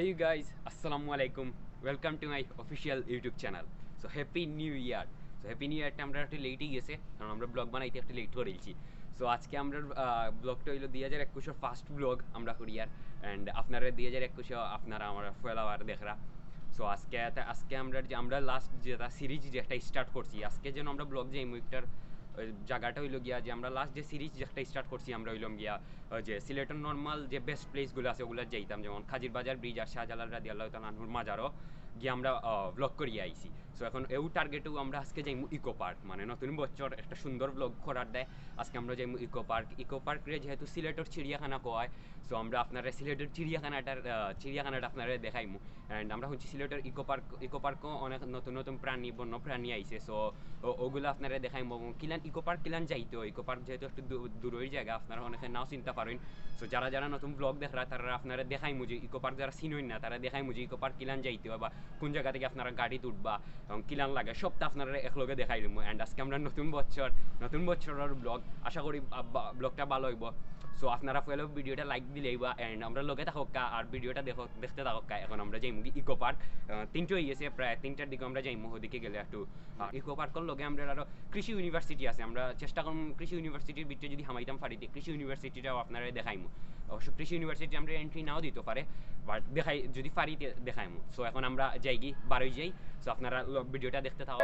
you guys, assalamu alaikum. Welcome to my official YouTube channel. So happy new year. So happy new year টা আমরা একটু লেটই গেছে কারণ আমরা ব্লগ বানাইতে একটু লেট করেছি। সো আজকে আমরা ব্লগটা হইলো 2021 এর ফার্স্ট ব্লগ আমরা করি আর এন্ড আপনারা 2021 আপনারা আমার ফলোয়ার দেখরা। সো আজকে আমরা লাস্ট যেটা সিরিজ যেটা স্টার্ট করছি আজকে যেন আমরা ব্লগ যে মুইকটার জায়গাটা হইলো গিয়া যে আমরা লাস্ট যে সিরিজ যেটা স্টার্ট করছি আমরা হইলাম গিয়া যে সিলেটের নর্মাল যে বেস্ট প্লেসগুলো আছে ওগুলো যাইতাম যেমন খাজির বাজার ব্রিজ আর শাহজালাল রাদিয়াল্লাহু তাআলা আনহুর মাজারও গিয়ে আমরা ব্লগ করিয়ে আইছি। সো এখন এই টার্গেটেও আমরা আজকে যাইমু ইকো পার্ক, মানে নতুন বছর একটা সুন্দর ব্লগ করার দেয়। আজকে আমরা যাইমু ইকো পার্কে যেহেতু সিলেটের চিড়িয়াখানা কয়, সো আমরা আপনারা সিলেটের চিড়িয়াখানাটা আপনারা দেখাইমু। অ্যান্ড আমরা হচ্ছে সিলেটের ইকো পার্কও অনেক নতুন নতুন বন্য প্রাণী আইছে, সো ওগুলো আপনারা দেখাইমু। কিলান ইকো পার্ক যাইতো, ইকো পার্ক যেহেতু একটু দূরের জায়গা আপনারা অনেকে নাও চিন্তা পারেন। সো যারা নতুন ব্লগ দেখরা তারা আপনারা দেখাইমু যে ইকো পার্ক যারা চিনই না তারা দেখাইমু যে ইকো পার্ক কিলান যাইতে হয় বা কোন জায়গা থেকে আপনারা গাড়ি তুলবা এবং কিলান লাগে সবটা আপনারা একলগে দেখাই দিমু। অ্যান্ড আজকে আমরা নতুন বছরের ব্লগ, আশা করি ব্লগটা ভালো হইব। সো আপনারা ফলো ভিডিওটা লাইক দিলেই বা অ্যান্ড আমরা লগে থাকা আর ভিডিওটা দেখতে থাকা। এখন আমরা যাইমু ইকো পার্ক, 3টা হয়ে গেছে, প্রায় 3টার দিকে আমরা যাইমু। ওদিকে গেলে একটু ইকো পার্কের লগে আমরা আরও কৃষি ইউনিভার্সিটি আছে, আমরা চেষ্টা করুন কৃষি ইউনিভার্সিটির ভিতরে যদি হামাইতাম পারিতে কৃষি ইউনিভার্সিটিটাও আপনারা দেখাইমু। অবশ্য কৃষি ইউনিভার্সিটি আমরা এন্ট্রি নাও দিতে পারে, বাট যদি পারি দেখাইমু। সো এখন আমরা যাই বারোই যাই। সো আপনারা ভিডিওটা দেখতে থাকো।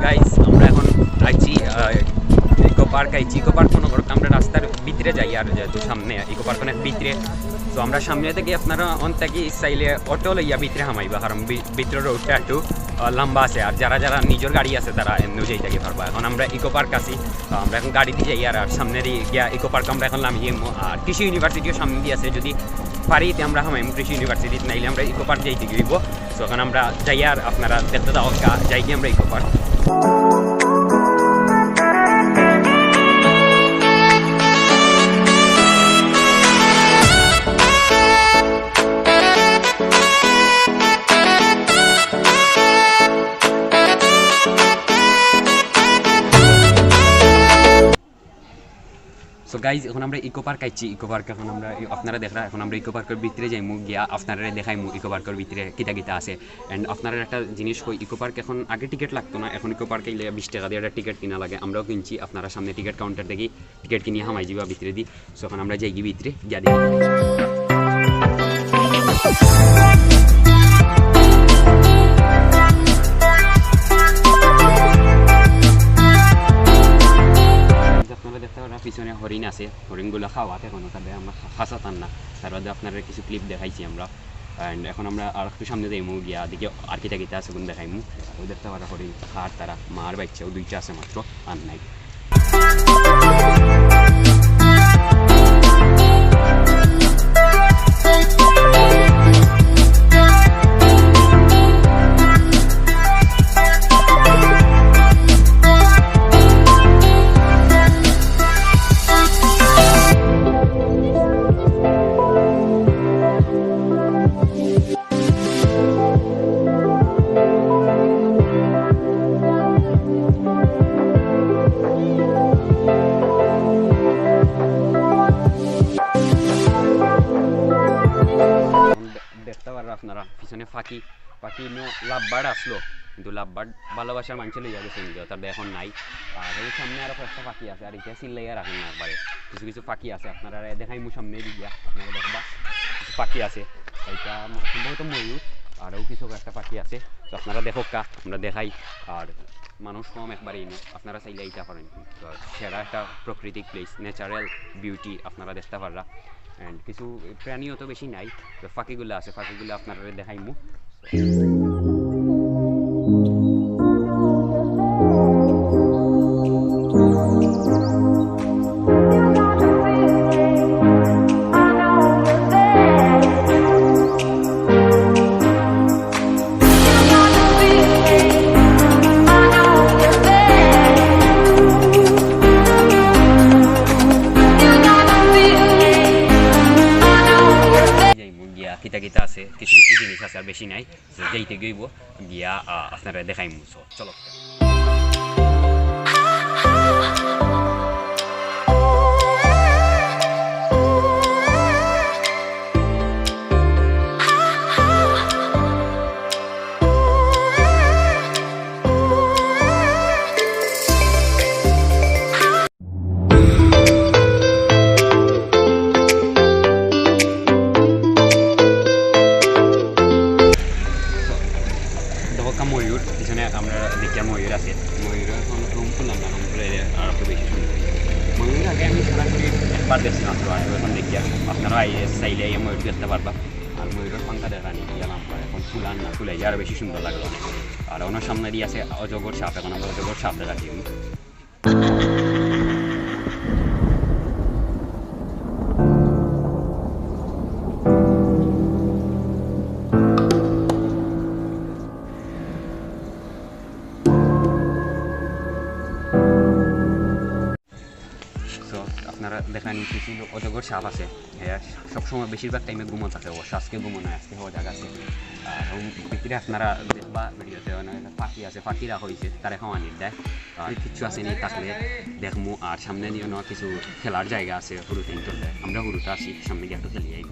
গাইস আমরা এখন আইছি ইকো পার্ক মনে করো আমরা রাস্তার ভিতরে যাই, আর যেহেতু সামনে ইকো পার্ক অনেক ভিতরে। তো আমরা সামনে থেকে আপনারা অন্তাকি চাইলে অটো লইয়া ভিতরে হামাইবা, কারণ ভিতরের রোডটা একটু লম্বা আছে, আর যারা নিজের গাড়ি আছে তারা এমনিও যাই থাকি পারবা। এখন আমরা ইকো পার্ক আছি, আমরা এখন গাড়িতে যাই আর সামনে গিয়া ইকো পার্ক আমরা এখন নামিয়ে। আর কৃষি ইউনিভার্সিটিও সামনে দিয়ে আছে, যদি পারিতে আমরা হামাইমু কৃষি ইউনিভার্সিটি, নাইলে আমরা ইকো পার্ক যাইতে গিয়েব। তো এখন আমরা যাই আর আপনারা দেখতে দাও যাই কি আমরা ইকো পার্ক। সো গাইজ এখন আমরা ইকো পার্ক আইছি, ইকো পার্ক এখন আমরা আপনারা দেখরা। এখন আমরা ইকো পার্কের ভিতরে যাইমু, গিয়া আপনারা দেখাইমু ইকো পার্কের ভিতরে কিতা আছে। অ্যান্ড আপনারা একটা জিনিস কই, ইকো পার্ক এখন আগে টিকিট লাগতো না, এখন ইকো পার্কে 20 টাকা দিয়ে একটা টিকিট কিনা লাগে। আমরাও কিনছি, আপনারা সামনে টিকিট কাউন্টার দেখি টিকিট কিনিয়ে হামাই যাবা ভিতরে দিই। সো এখন আমরা যাই ভিতরে গিয়া দেখি। পিছনে হরিণ আছে, হরিণগুলো খাওয়াতে এখনো তাদের আমরা খাসাতাম না, তার মধ্যে আপনারা কিছু ক্লিপ দেখাইছি আমরা। অ্যান্ড এখন আমরা আর একটু সামনে যাইমু, গিয়া দিকে আর কিতা আছে কোন দেখাইমু। ওই দেখতে পারা হরিণ খার তারা মার বাচ্চাও 2টা আছে মাত্র, আর নাই। আপনারা পিছনে পাখি লাভবার্ড আসলো, কিন্তু লাভবার্ড ভালোবাসার মানুষে লইয়া গেছে নিজে, তার এখন নাই। আর ওই সামনে আরো কয়েকটা পাখি আছে, আর এটা চিল্লাইয়া রাখেন না একবারে। কিছু পাখি আছে, আপনারা দেখাইমু সামনে দিয়া, আপনারা দেখবা কিছু পাখি আছে। এটা সম্ভবত ময়ূর, আরও কিছু একটা পাখি আছে। তো আপনারা দেখো আমরা দেখাই। আর মানুষ কম একবারে এনে আপনারা চাইলে এইটা পারেন, সেরা একটা প্রাকৃতিক প্লেস, ন্যাচারাল বিউটি আপনারা দেখতে পাররা। অ্যান্ড কিছু প্রাণীও তো বেশি নাই, পাখিগুলো আছে, পাখিগুলো আপনারা দেখাইমু। কিতা কিতা আছে কিছু কিছু জিনিস আছে আর বেশি নাই যাইতে গইব গিয়া আপনারা দেখাইমু চলো ময়ূর পিছনে আমরা দেখি ময়ূর আছে ময়ূর এখন রুম করলাম না রুম করে আর একটু বেশি সুন্দর ময়ূর আগে আমি সরাসরি একবার দেখছিলাম তো আর এখন দেখি আপনারা চাইলে ময়ূর দেখতে পারবা আর ময়ূরের পাঙ্খা দেখা নিয়ে গেলাম এখন ফুলান না ফুলাই আরও বেশি সুন্দর লাগলো অনেক আর ওনার সামনে দিয়ে আছে অজগর সাপ এখন আমরা অজগর সাপ দেখাচ্ছি আপনারা দেখা নিচ্ছি অজগর সাপ আছে হ্যাঁ সবসময় বেশিরভাগ টাইমে ঘুমো থাকে ও আজকে ঘুমো নয় আজকে হওয়া জায়গা আছে ভিতরে আপনারা দেখবা ভিডিওতে পাখি আছে পাখিরা হয়েছে তারা খাওয়ানির দেয় আর কিছু আছে নি থাকলে দেখমু আর সামনে দিয়ে কিছু খেলার জায়গা আছে হুরুতে চললে আমরা হুরুতে আসি সামনে গিয়ে একটু খেলি যাই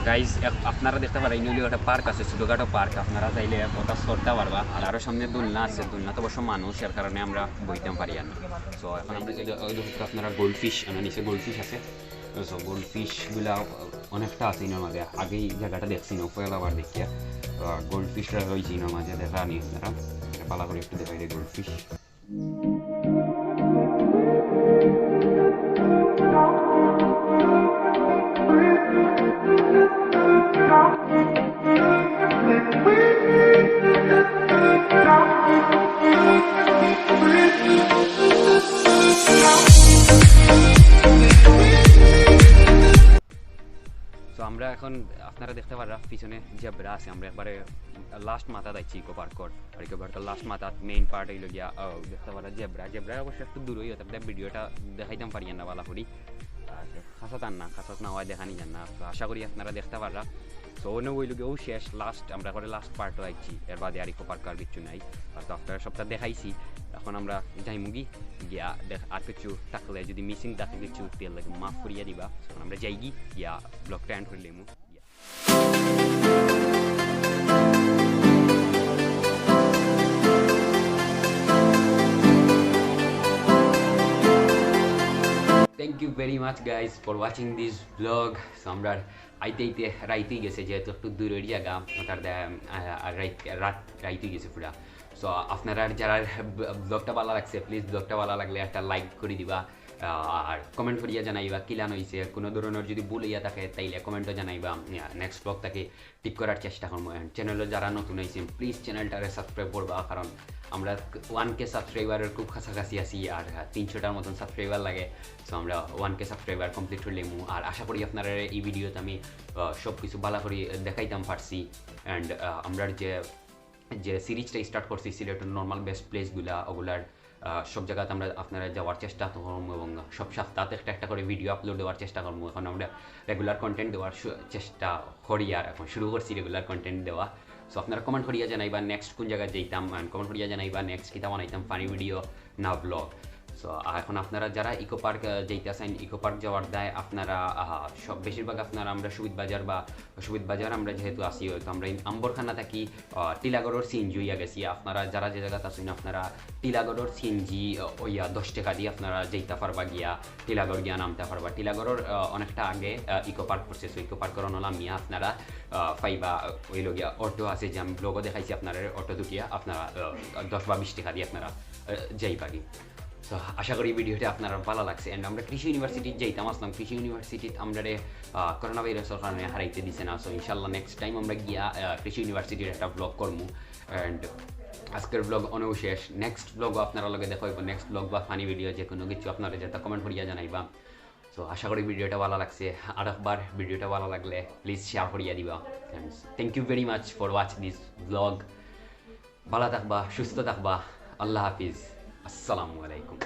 গাইজ আপনারা দেখতে পারেন ইনলি একটা পার্ক আছে ছোটোখাটো পার্ক আপনারা চাইলে ওটা সরতে পারবা আর আরও সামনে দোলনা আছে দোলনা তো অবশ্য মানুষ এর কারণে আমরা বইতে পারি আর সো এখন আমরা আপনারা গোল্ড ফিশ আমার নিচে গোল্ড ফিশ আছে সো গোল্ড ফিশগুলা অনেকটা আছে ইনার মাঝে আগেই জায়গাটা দেখছি না পয়লা আবার দেখিয়া গোল্ড ফিশটা রয়েছে ইনার মাঝে দেখা নি আপনারা পালা করে একটু দেখাই গোল্ড ফিশ আমরা এখন আপনারা দেখতে পারা পিছনে জেব্রা আছে আমরা একবারে লাস্ট মাথা দেখছি ইকো পার্কর আর ইকো পার্কের লাস্ট মাথা মেইন পার্ট হইল গিয়া দেখতে পারা জেব্রা অবশ্য একটু দূর হইয়া তারপরে ভিডিওটা দেখাইতাম পারি না বালা করি খাসাত না হয় দেখানি যান না আশা করি আপনারা দেখতে পারা সো অন্য ওই লোকে ও শেষ লাস্ট আমরা করে লাস্ট পার্টও আইছি এর বাদে আর ইকো পার্ক আর কিছু নাই আর তো আপনারা সবটা দেখাইছি এখন আমরা যাইমুগি গিয়া আর কিছু থাকলে যদি মিসিং থাকে কিছু তেল মাফ করিয়া দিবা আমরা যাই গিয়া ব্লগটা এন্ড করে লেমু Thank you very much guys for watching this vlog. So আমরা আইতে রাইতেই গেছে যেহেতু একটু দূরের জায়গা ওটার রাত রাইতেই গেছে পুরা সো আপনারা যারা ব্লগটা ভালো লাগছে প্লিজ ব্লগটা ভালো লাগলে একটা লাইক করে দিবা আর কমেন্ট করিয়া জানাইবা কিলান হয়েছে কোনো ধরনের যদি ভুল ইয়া থাকে তাইলে কমেন্টও জানাইবা নেক্সট ব্লগটাকে ঠিক করার চেষ্টা করবো চ্যানেলে যারা নতুন হয়েছেন প্লিজ চ্যানেলটারে সাবস্ক্রাইব করবা কারণ আমরা 1K সাবস্ক্রাইবারের খুব কাছাকাছি আছি আর 300টার মতন সাবস্ক্রাইবার লাগে সো আমরা 1K সাবস্ক্রাইবার কমপ্লিট করলেমু আর আশা করি আপনারা এই ভিডিওতে আমি সব কিছু ভালো করে দেখাইতাম পারছি অ্যান্ড আমরা যে সিরিজটা স্টার্ট করছি সিলেটের নর্মাল বেস্ট প্লেসগুলা ওগুলার সব জায়গাতে আমরা আপনারা যাওয়ার চেষ্টা করবো এবং সব সপ্তাহে একটা করে ভিডিও আপলোড দেওয়ার চেষ্টা করবো এখন আমরা রেগুলার কন্টেন্ট দেওয়ার চেষ্টা করি আর এখন শুরু করছি রেগুলার কন্টেন্ট দেওয়া সো আপনারা কমেন্ট করিয়া জানাইবা নেক্সট কোন জায়গায় যাইতাম কমেন্ট করিয়া জানাইবা নেক্সট কিতা বানাইতাম ফানি ভিডিও না ব্লগ সো এখন আপনারা যারা ইকো পার্ক যাইতেছেন ইকো পার্ক যাওয়ার দায় আপনারা সব বেশিরভাগ আপনারা আমরা সুবিধ বাজার আমরা যেহেতু আসি হয়তো আমরা আম্বরখানা থাকি টিলাগড়ের সিএনজি হইয়া গেছি আপনারা যারা যে জায়গাতে আছেন আপনারা টিলাগড়ের সিএনজি ওইয়া 10 টাকা দিয়ে আপনারা যাইতে পারবা গিয়া টিলাগড় গিয়া নামতে পারবা টিলাগড়ের অনেকটা আগে ইকো পার্ক করছে সো ইকো পার্কের নামিয়া আপনারা পাইবা ওই লগিয়া অটো আছে যে আমি ব্লগও দেখাইছি আপনারা অটো দুটিয়া আপনারা 10 বা 20 টাকা দিয়ে আপনারা যাইবা কি সো আশা করি ভিডিওটা আপনারা ভালো লাগছে অ্যান্ড আমরা কৃষি ইউনিভার্সিটি যাইতাম আসলাম কৃষি ইউনিভার্সিটি আমরা করোনা ভাইরাসের কারণে হারাইতে দিছে না সো ইনশাল্লাহ নেক্সট টাইম আমরা গিয়া কৃষি ইউনিভার্সিটির একটা ব্লগ করবো অ্যান্ড আজকের ব্লগ অনেক শেষ নেক্সট ব্লগও আপনারা লগে দেখা হইব নেক্সট ব্লগ বা ফানি ভিডিও যে কোনো কিছু আপনারা যেটা কমেন্ট করিয়া জানাইবা সো আশা করি ভিডিওটা ভালো লাগছে আর একবার ভিডিওটা ভালো লাগলে প্লিজ শেয়ার করিয়া দিবা thank you very much for watch this blog ভালো থাকবা সুস্থ থাকবা আল্লাহ হাফিজ আসসালামু আলাইকুম